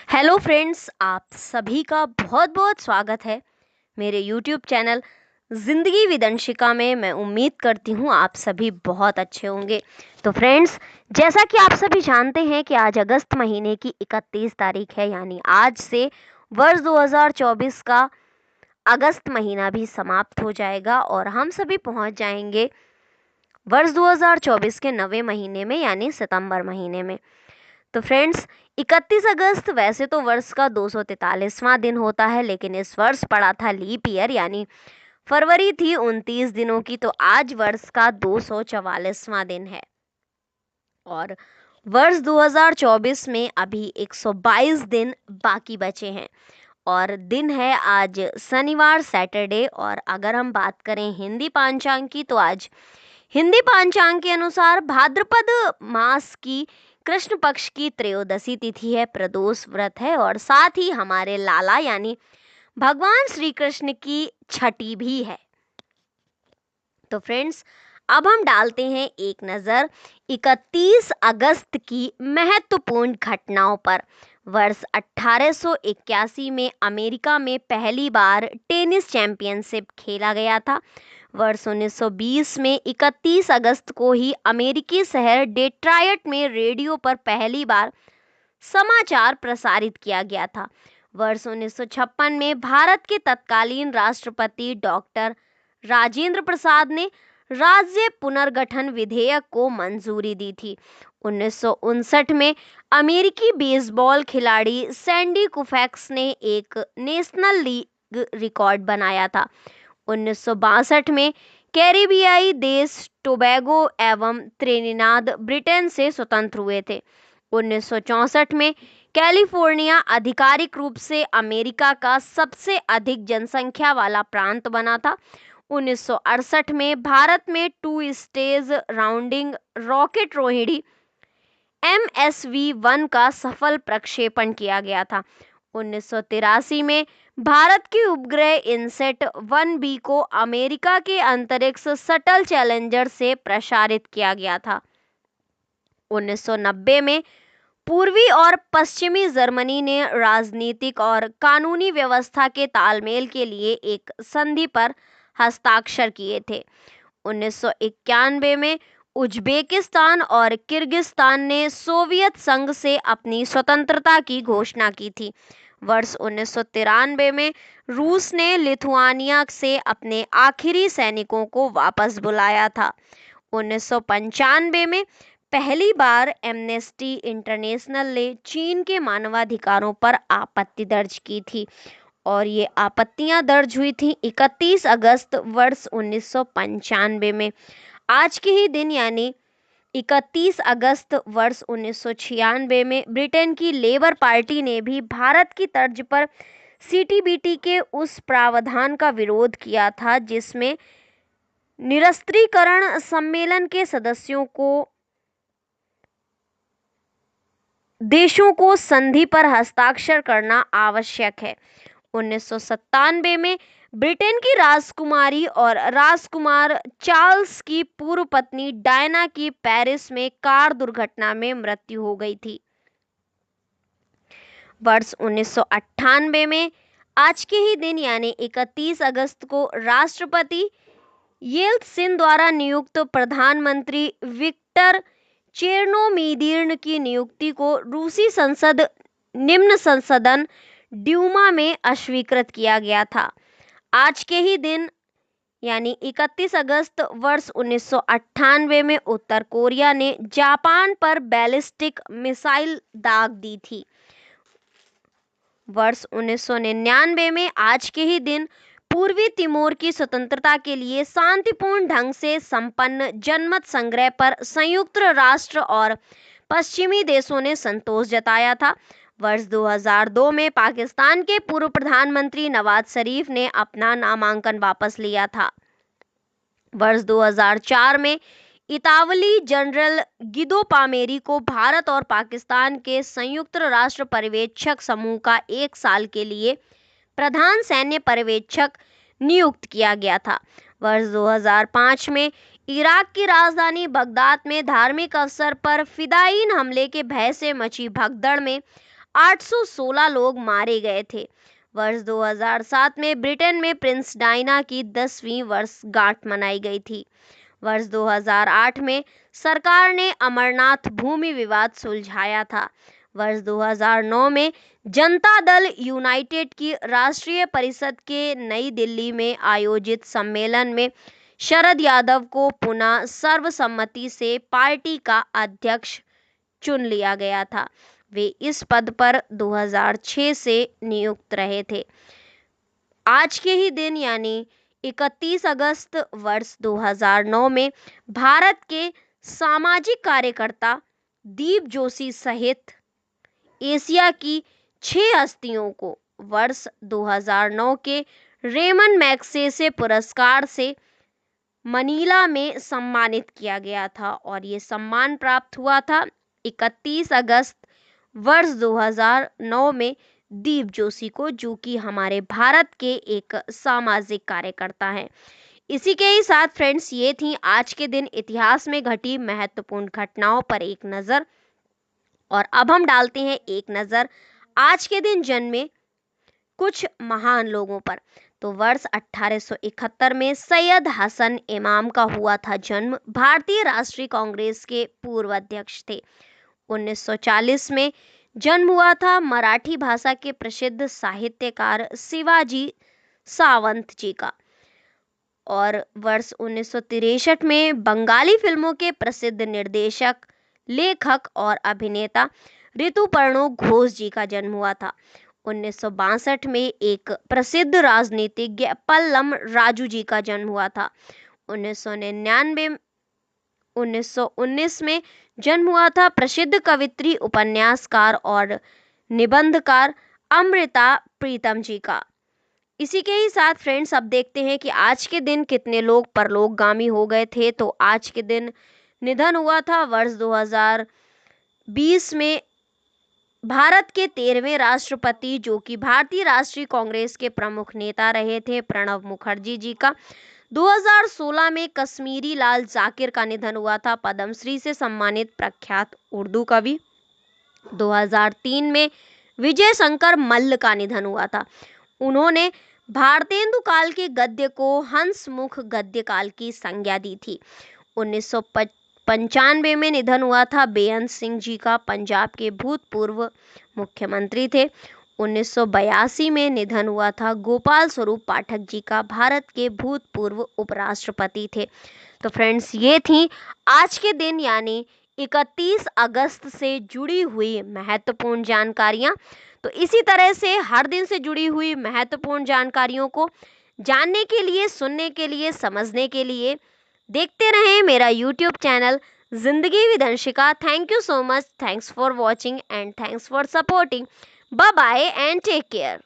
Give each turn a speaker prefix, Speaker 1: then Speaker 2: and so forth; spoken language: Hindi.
Speaker 1: हेलो फ्रेंड्स, आप सभी का बहुत बहुत स्वागत है मेरे यूट्यूब चैनल ज़िंदगी विदंशिका में। मैं उम्मीद करती हूँ आप सभी बहुत अच्छे होंगे। तो फ्रेंड्स, जैसा कि आप सभी जानते हैं कि आज अगस्त महीने की 31 तारीख है, यानी आज से वर्ष 2024 का अगस्त महीना भी समाप्त हो जाएगा और हम सभी पहुँच जाएंगे वर्ष 2024 के नवे महीने में, यानी सितंबर महीने में। तो फ्रेंड्स, 31 अगस्त वैसे तो वर्ष का 243वां दिन होता है, लेकिन इस वर्ष पड़ा था लीप ईयर, यानी फरवरी थी 29 दिनों की। तो आज वर्ष का 244वां दिन है और वर्ष 2024 में अभी 122 दिन बाकी बचे हैं और दिन है आज शनिवार, सैटरडे। और अगर हम बात करें हिंदी पांचांग की, तो आज हिंदी पांचांग के अनुसार भाद्रपद मास की कृष्ण पक्ष की त्रयोदशी तिथि है, प्रदोष व्रत है और साथ ही हमारे लाला यानी भगवान श्री कृष्ण की छठी भी है। तो फ्रेंड्स, अब हम डालते हैं एक नज़र 31 अगस्त की महत्वपूर्ण घटनाओं पर। वर्ष 1881 में अमेरिका में पहली बार टेनिस चैंपियनशिप खेला गया था। वर्ष 1920 में 31 अगस्त को ही अमेरिकी शहर डेट्रॉयट में रेडियो पर पहली बार समाचार प्रसारित किया गया था। वर्ष 1956 में भारत के तत्कालीन राष्ट्रपति डॉक्टर राजेंद्र प्रसाद ने राज्य पुनर्गठन विधेयक को मंजूरी दी थी। 1959 में अमेरिकी बेसबॉल खिलाड़ी सैंडी कुफैक्स ने एक नेशनल लीग रिकॉर्ड बनाया था। 1962 में कैरिबियाई देश टोबैगो एवं त्रिनिदाद ब्रिटेन से स्वतंत्र हुए थे। 1964 में कैलिफोर्निया आधिकारिक रूप से अमेरिका का सबसे अधिक जनसंख्या वाला प्रांत बना था। 1968 में भारत में 2 stage rounding rocket Rohini MSV-1 का सफल प्रक्षेपण किया गया था। 1983 में भारत के उपग्रह इनसेट 1B को अमेरिका के अंतरिक्ष शटल चैलेंजर से प्रसारित किया गया था। 1990 में पूर्वी और पश्चिमी जर्मनी ने राजनीतिक और कानूनी व्यवस्था के तालमेल के लिए एक संधि पर हस्ताक्षर किए थे। 1991 में उज्बेकिस्तान और किर्गिस्तान ने सोवियत संघ से अपनी स्वतंत्रता की घोषणा की थी। वर्ष 1993 में रूस ने लिथुआनिया से अपने आखिरी सैनिकों को वापस बुलाया था। 1995 में पहली बार एमनेस्टी इंटरनेशनल ने चीन के मानवाधिकारों पर आपत्ति दर्ज की थी और ये आपत्तियां दर्ज हुई थी 31 अगस्त वर्ष 1995 में। आज के ही दिन यानी 31 अगस्त वर्ष 1996 में ब्रिटेन की लेबर पार्टी ने भी भारत की तर्ज पर CTBT के उस प्रावधान का विरोध किया था जिसमें निरस्त्रीकरण सम्मेलन के सदस्यों को देशों को संधि पर हस्ताक्षर करना आवश्यक है। 1997 में ब्रिटेन की राजकुमारी और राजकुमार चार्ल्स की पूर्व पत्नी डायना की पेरिस में कार दुर्घटना में मृत्यु हो गई थी। वर्ष 1998 में आज के ही दिन यानी 31 अगस्त को राष्ट्रपति येल्त्सिन द्वारा नियुक्त प्रधानमंत्री विक्टर चेरनोमिर्दीन की नियुक्ति को रूसी संसद निम्न संसदन ड्यूमा में अस्वीकृत किया गया था। आज के ही दिन यानी 31 अगस्त वर्ष 1998 में उत्तर कोरिया ने जापान पर बैलिस्टिक मिसाइल दाग दी थी। वर्ष 1999 में आज के ही दिन पूर्वी तिमोर की स्वतंत्रता के लिए शांतिपूर्ण ढंग से संपन्न जनमत संग्रह पर संयुक्त राष्ट्र और पश्चिमी देशों ने संतोष जताया था। वर्ष 2002 में पाकिस्तान के पूर्व प्रधानमंत्री नवाज शरीफ ने अपना नामांकन वापस लिया था। वर्ष 2004 में इतावली जनरल गिदो पामेरी को भारत और पाकिस्तान के संयुक्त राष्ट्र पर्यवेक्षक समूह का 1 साल के लिए प्रधान सैन्य पर्यवेक्षक नियुक्त किया गया था। वर्ष 2005 में इराक की राजधानी बगदाद में धार्मिक अवसर पर फिदायीन हमले के भय से मची भगदड़ में 816 लोग मारे गए थे। वर्ष 2007 में ब्रिटेन में प्रिंस डायना की 10वीं वर्षगांठ मनाई गई थी। वर्ष 2008 में सरकार ने अमरनाथ भूमि विवाद सुलझाया था। वर्ष 2009 में जनता दल यूनाइटेड की राष्ट्रीय परिषद के नई दिल्ली में आयोजित सम्मेलन में शरद यादव को पुनः सर्वसम्मति से पार्टी का अध्यक्ष चुन लिया गया था। वे इस पद पर 2006 से नियुक्त रहे थे। आज के ही दिन यानी 31 अगस्त वर्ष 2009 में भारत के सामाजिक कार्यकर्ता दीप जोशी सहित एशिया की 6 हस्तियों को वर्ष 2009 के रेमन मैग्सेसे पुरस्कार से मनीला में सम्मानित किया गया था और ये सम्मान प्राप्त हुआ था 31 अगस्त वर्ष 2009 में दीप जोशी को, जो कि हमारे भारत के एक सामाजिक कार्यकर्ता हैं। इसी के ही साथ फ्रेंड्स, ये थी आज के दिन इतिहास में घटी महत्वपूर्ण घटनाओं पर एक नज़र। और अब हम डालते हैं एक नज़र आज के दिन जन्मे कुछ महान लोगों पर। तो वर्ष 1871 में सैयद हसन इमाम का हुआ था जन्म। भारतीय राष्ट्रीय कांग्रेस के पूर्व अध्यक्ष थे। 1940 में जन्म हुआ था मराठी भाषा के प्रसिद्ध साहित्यकार शिवाजी सावंत जी का। और वर्ष 1963 में बंगाली फिल्मों के प्रसिद्ध निर्देशक, लेखक और अभिनेता ऋतुपर्णो घोष जी का जन्म हुआ था। 1962 में एक प्रसिद्ध राजनीतिज्ञ पल्लम राजू जी का जन्म हुआ था। 1919 में जन्म हुआ था प्रसिद्ध कवित्री, उपन्यासकार और निबंधकार अमृता प्रीतम जी का। इसी के ही साथ फ्रेंड्स, अब देखते हैं कि आज के दिन कितने लोग परलोकगामी हो गए थे। तो आज के दिन निधन हुआ था वर्ष 2020 में भारत के 13वें राष्ट्रपति, जो कि भारतीय राष्ट्रीय कांग्रेस के प्रमुख नेता रहे थे, प्रणब मुखर्जी जी का। 2016 में कश्मीरी लाल जाकिर का निधन हुआ था, पद्मश्री से सम्मानित प्रख्यात उर्दू कवि। 2003 में विजय शंकर मल्ल का निधन हुआ था। उन्होंने भारतेंदु काल के गद्य को हंसमुख गद्य काल की संज्ञा दी थी। 1995 में निधन हुआ था बेअंत सिंह जी का, पंजाब के भूतपूर्व मुख्यमंत्री थे। 1982 में निधन हुआ था गोपाल स्वरूप पाठक जी का, भारत के भूतपूर्व उपराष्ट्रपति थे। तो फ्रेंड्स, ये थी आज के दिन यानी 31 अगस्त से जुड़ी हुई महत्वपूर्ण जानकारियां। तो इसी तरह से हर दिन से जुड़ी हुई महत्वपूर्ण जानकारियों को जानने के लिए, सुनने के लिए, समझने के लिए देखते रहें मेरा YouTube channel Zindagi with Anshika. Thank you so much, thanks for watching and thanks for supporting. Bye bye and take care.